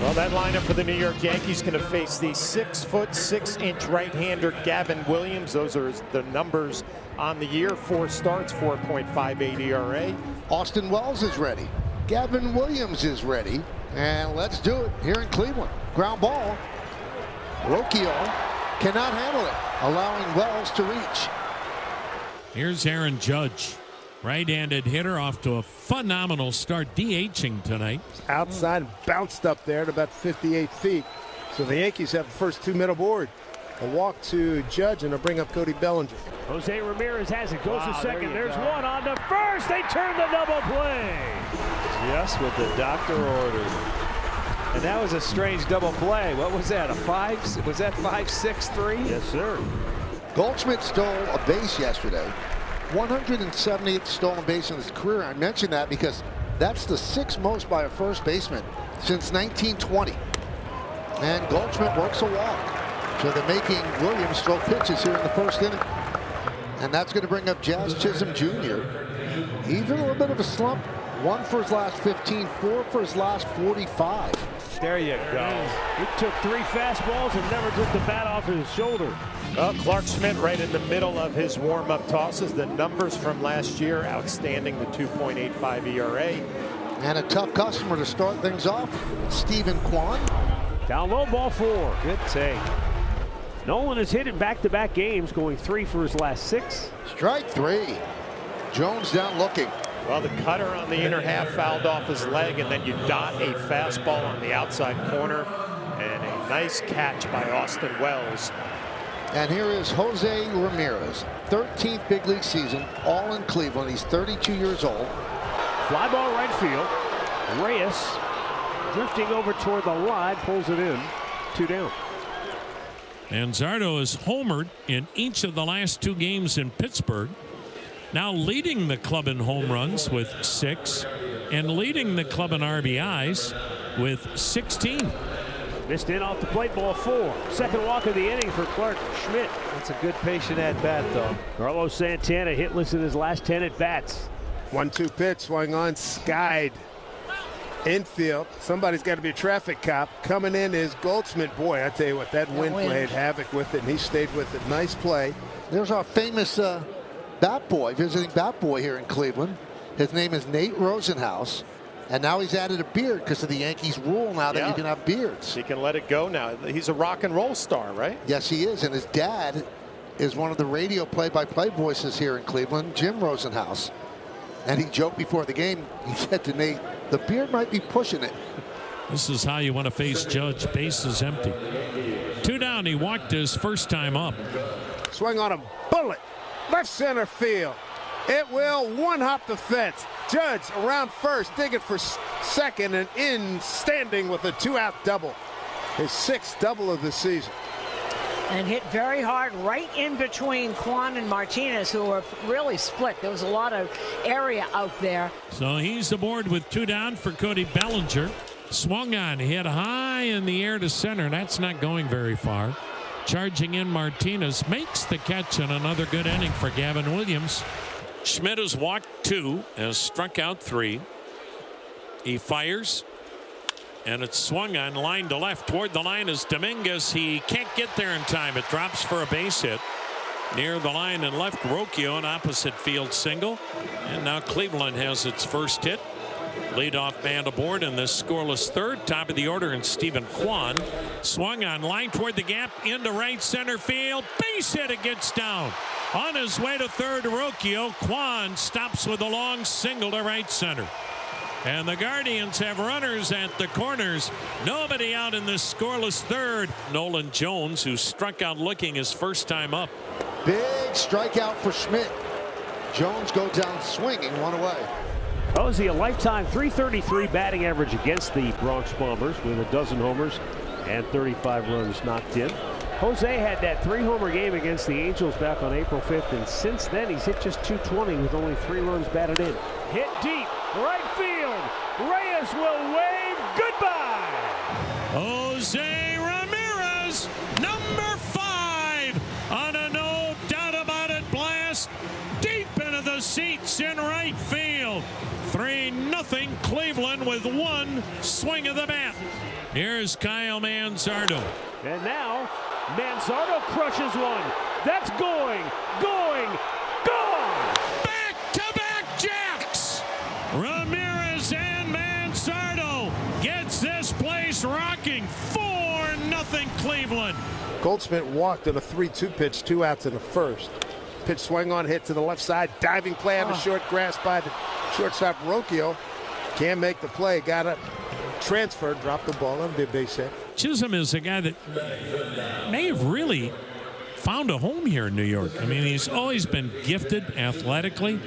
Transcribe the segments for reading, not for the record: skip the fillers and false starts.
Well, that lineup for the New York Yankees going to face the 6'6" right-hander Gavin Williams. Those are the numbers on the year. 4 starts, 4.58 ERA. Austin Wells is ready. Gavin Williams is ready. And let's do it here in Cleveland. Ground ball. Rocchio cannot handle it, allowing Wells to reach. Here's Aaron Judge. Right-handed hitter off to a phenomenal start, DHing tonight. Outside, bounced up there at about 58 feet. So the Yankees have the first 2 middle board. A walk to Judge and a bring up Cody Bellinger. Jose Ramirez has it, goes to second. There's one on to first. They turn the double play. Just what the doctor ordered. And that was a strange double play. What was that? A 5? Was that 5-6-3? Yes, sir. Goldschmidt stole a base yesterday. 178th stolen base in his career. I mention that because that's the 6th most by a first baseman since 1920. And Goldschmidt works a walk. So they're making Williams throw pitches here in the first inning. And that's going to bring up Jazz Chisholm Jr. He's in a little bit of a slump. 1 for his last 15, 4 for his last 45. There you go. He took 3 fastballs and never took the bat off his shoulder. Well, Clark Schmidt right in the middle of his warm-up tosses. The numbers from last year, outstanding, the 2.85 ERA. And a tough customer to start things off, Stephen Kwan. Down low, ball 4. Good take. Nolan has hit in back-to-back games, going 3 for his last 6. Strike 3. Jones down looking. Well, the cutter on the inner half fouled off his leg, and then you dot a fastball on the outside corner, and a nice catch by Austin Wells. And here is Jose Ramirez, 13th big league season, all in Cleveland. He's 32 years old. Fly ball right field. Reyes drifting over toward the line, pulls it in. 2 down. Manzardo has homered in each of the last 2 games in Pittsburgh. Now leading the club in home runs with 6 and leading the club in RBIs with 16. Missed in off the plate, ball 4. Second walk of the inning for Clark Schmidt. That's a good patient at bat, though. Carlos Santana hitless in his last 10 at bats. 1-2 pitch, swung on, skied. Infield. Somebody's got to be a traffic cop. Coming in is Goldschmidt. Boy, I tell you what, that wind played havoc with it, and he stayed with it. Nice play. There's our famous bat boy, visiting bat boy here in Cleveland. His name is Nate Rosenhaus. And now he's added a beard because of the Yankees rule now that you can have beards. He can let it go now. He's a rock and roll star, right? Yes, he is. And his dad is one of the radio play-by-play voices here in Cleveland, Jim Rosenhaus. And he joked before the game, he said to Nate, the beard might be pushing it. This is how you want to face Judge. Base is empty. 2 down. He walked his first time up. Swung on a bullet. Left center field. It will one-hop the fence. Judge around first, digging for second, and in standing with a 2-out double. His 6th double of the season. And hit very hard right in between Kwan and Martinez, who were really split. There was a lot of area out there. So he's aboard with 2 down for Cody Bellinger. Swung on, hit high in the air to center. That's not going very far. Charging in Martinez makes the catch, and another good inning for Gavin Williams. Schmidt has walked 2, has struck out 3. He fires, and it's swung on, line to left. Toward the line is Dominguez. He can't get there in time. It drops for a base hit. Near the line and left, Rocchio, an opposite field single. And now Cleveland has its first hit. Leadoff man aboard in this scoreless 3rd. Top of the order, and Stephen Kwan. Swung on, line toward the gap, into right center field. Base hit, it gets down. On his way to 3rd, Rocchio. Kwan stops with a long single to right center. And the Guardians have runners at the corners. Nobody out in this scoreless 3rd. Nolan Jones, who struck out looking his first time up. Big strikeout for Schmidt. Jones goes down swinging, 1 away. Posey, a lifetime .333 batting average against the Bronx Bombers with 12 homers and 35 runs knocked in. Jose had that 3-homer game against the Angels back on April 5th, and since then he's hit just .220 with only 3 runs batted in. Hit deep, right field. Reyes will wave goodbye. Jose Ramirez, number 5, on a no doubt about it blast deep into the seats in right field. 3-0 Cleveland with 1 swing of the bat. Here's Kyle Manzardo. And now Manzardo crushes one. That's gone. Back-to-back jacks. Ramirez and Manzardo gets this place rocking. 4-0 Cleveland. Goldschmidt walked on a 3-2 pitch, 2 outs in the first. Pitch swung on, hit to the left side. Diving play on the short grass by the shortstop Rocchio. Can't make the play. Got it. Transferred, dropped the ball on the base hit. Chisholm is a guy that may have really found a home here in New York. I mean, he's always been gifted athletically.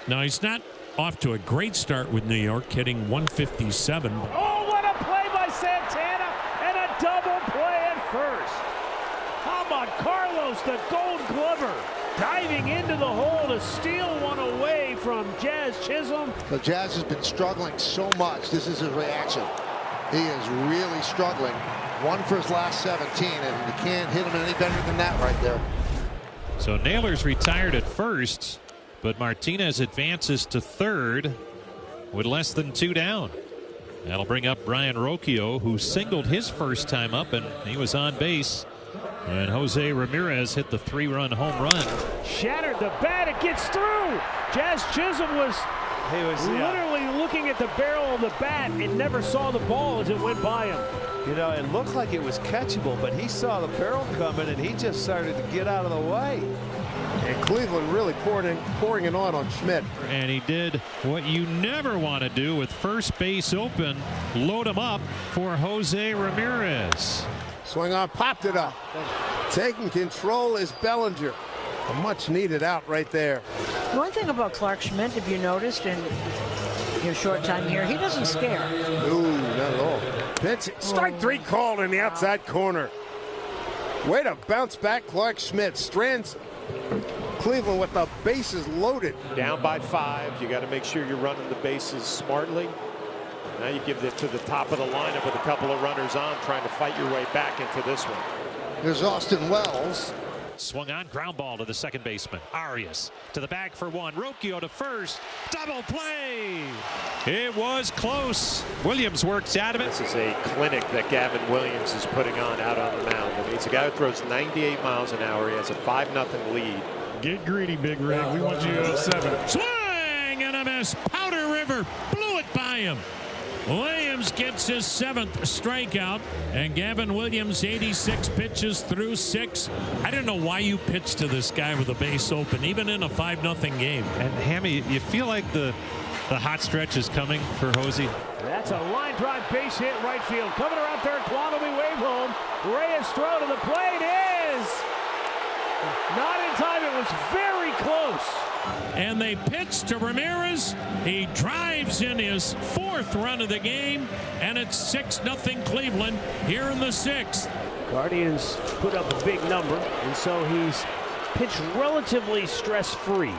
Now, he's not off to a great start with New York, hitting 157. Oh, what a play by Santana, and a double play at first. How about Carlos, the Gold Glover, diving into the hole to steal one away from Jazz Chisholm. The Jazz has been struggling so much. This is his reaction. He is really struggling. 1 for his last 17, and you can't hit him any better than that right there. So Naylor's retired at first, but Martinez advances to third with less than 2 down. That'll bring up Brian Rocchio, who singled his first time up, and he was on base. And Jose Ramirez hit the 3-run home run. Shattered the bat. It gets through. Jazz Chisholm was literally looking at the barrel of the bat and never saw the ball as it went by him. You know, it looked like it was catchable, but he saw the barrel coming and he just started to get out of the way. And Cleveland really pouring it on Schmidt. And he did what you never want to do with first base open. Load him up for Jose Ramirez. Swing on, popped it up. Taking control is Bellinger. A much needed out right there. One thing about Clark Schmidt, if you noticed in your short time here, he doesn't scare. No, not at all. Pitch, strike 3 called in the outside corner. Way to bounce back, Clark Schmidt. Strands Cleveland with the bases loaded. Down by 5. You got to make sure you're running the bases smartly. Now you give it to the top of the lineup with a couple of runners on, trying to fight your way back into this one. There's Austin Wells. Swung on, ground ball to the second baseman. Arias to the bag for 1. Rocchio to first. Double play. It was close. Williams works out of it. This is a clinic that Gavin Williams is putting on out on the mound. I mean, it's a guy who throws 98 miles an hour. He has a 5-0 lead. Get greedy, Big Rig. We want you to have 7. Swing and a miss. Powder River blew it by him. Williams gets his 7th strikeout, and Gavin Williams 86 pitches through 6. I don't know why you pitch to this guy with a base open, even in a 5-0 game. And Hammy, you feel like the hot stretch is coming for Jose. That's a line drive base hit right field. Coming around third, Kwan will be wave home. Reyes throw to the plate is not in time. It was very close. And they pitch to Ramirez. He drives in his 4th run of the game, and it's 6-0 Cleveland here in the 6th. Guardians put up a big number, and so he's pitched relatively stress-free.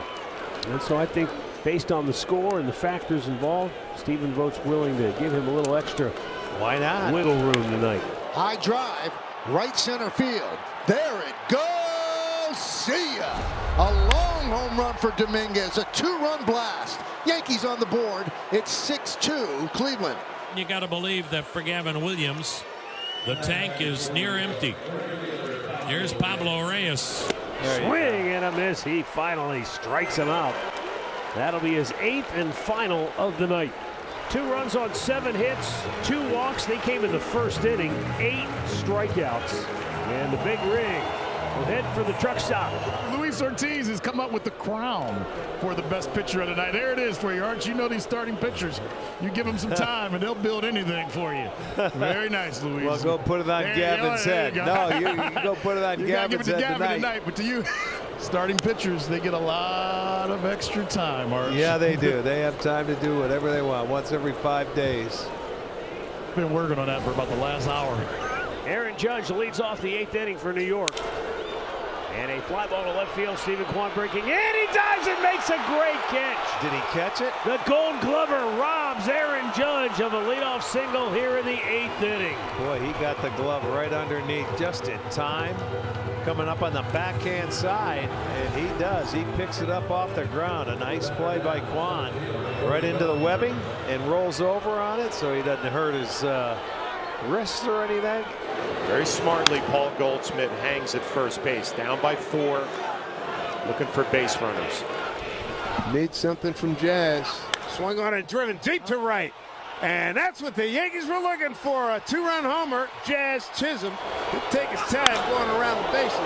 And so I think based on the score and the factors involved, Stephen Vogt's willing to give him a little extra Why not? wiggle room tonight. High drive, right center field. There it goes. See ya. A long home run for Dominguez. A 2-run blast. Yankees on the board. It's 6-2 Cleveland. You got to believe that for Gavin Williams, the tank is near empty. Here's Pablo Reyes. Swing and a miss. He finally strikes him out. That'll be his 8th and final of the night. 2 runs on 7 hits, 2 walks. They came in the first inning. 8 strikeouts. And the big rig will head for the truck stop. Luis Ortiz has come up with the crown for the best pitcher of the night. There it is for you, Arch. You know these starting pitchers. You give them some time, and they'll build anything for you. Very nice, Luis. Well, go put it on Gavin's head. No, you go put it on Gavin's head tonight. But to you, starting pitchers, they get a lot of extra time, Arch. Yeah, they do. They have time to do whatever they want once every 5 days. Been working on that for about the last hour. Aaron Judge leads off the 8th inning for New York. And a fly ball to left field. Stephen Kwan breaking in. He dives and makes a great catch. Did he catch it? The Gold Glover robs Aaron Judge of a leadoff single here in the 8th inning. Boy, he got the glove right underneath just in time. Coming up on the backhand side, and he does. He picks it up off the ground. A nice play by Kwan. Right into the webbing and rolls over on it so he doesn't hurt wrist or any of that? Very smartly, Paul Goldschmidt hangs at first base, down by 4, looking for base runners. Need something from Jazz. Swung on and driven deep to right. And that's what the Yankees were looking for. A 2-run homer. Jazz Chisholm. He'll take his time going around the bases.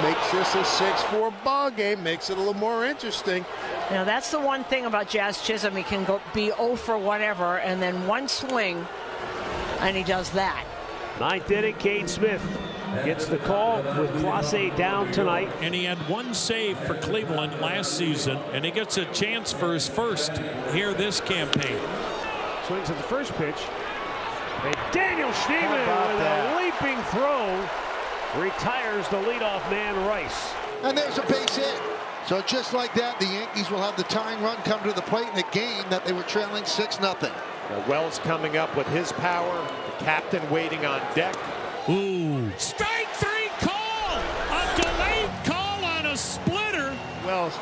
Makes this a 6-4 ball game. Makes it a little more interesting. Now that's the one thing about Jazz Chisholm. He can go be 0 for whatever, and then one swing, and he does that. 9th inning, Cade Smith gets the call with Clase down tonight. And he had 1 save for Cleveland last season, and he gets a chance for his first here this campaign. Swings at the first pitch. And Daniel Schneemann with a leaping throw retires the leadoff man Rice. And there's a base hit. So just like that, the Yankees will have the tying run come to the plate in a game that they were trailing 6-0. Now Wells coming up with his power. The captain waiting on deck. Ooh. Strike 3 call! A delayed call on a splitter. Wells,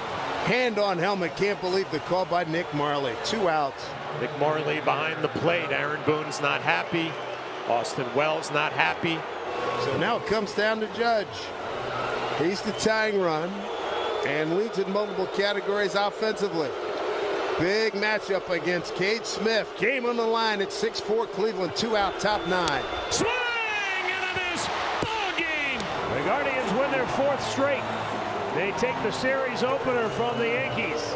hand on helmet. Can't believe the call by Nick Marley. 2 outs. Nick Marley behind the plate. Aaron Boone's not happy. Austin Wells not happy. So now it comes down to Judge. He's the tying run and leads in multiple categories offensively. Big matchup against Cade Smith. Game on the line at 6-4 Cleveland. 2 out, top 9. Swing and a miss. Ball game. The Guardians win their 4th straight. They take the series opener from the Yankees.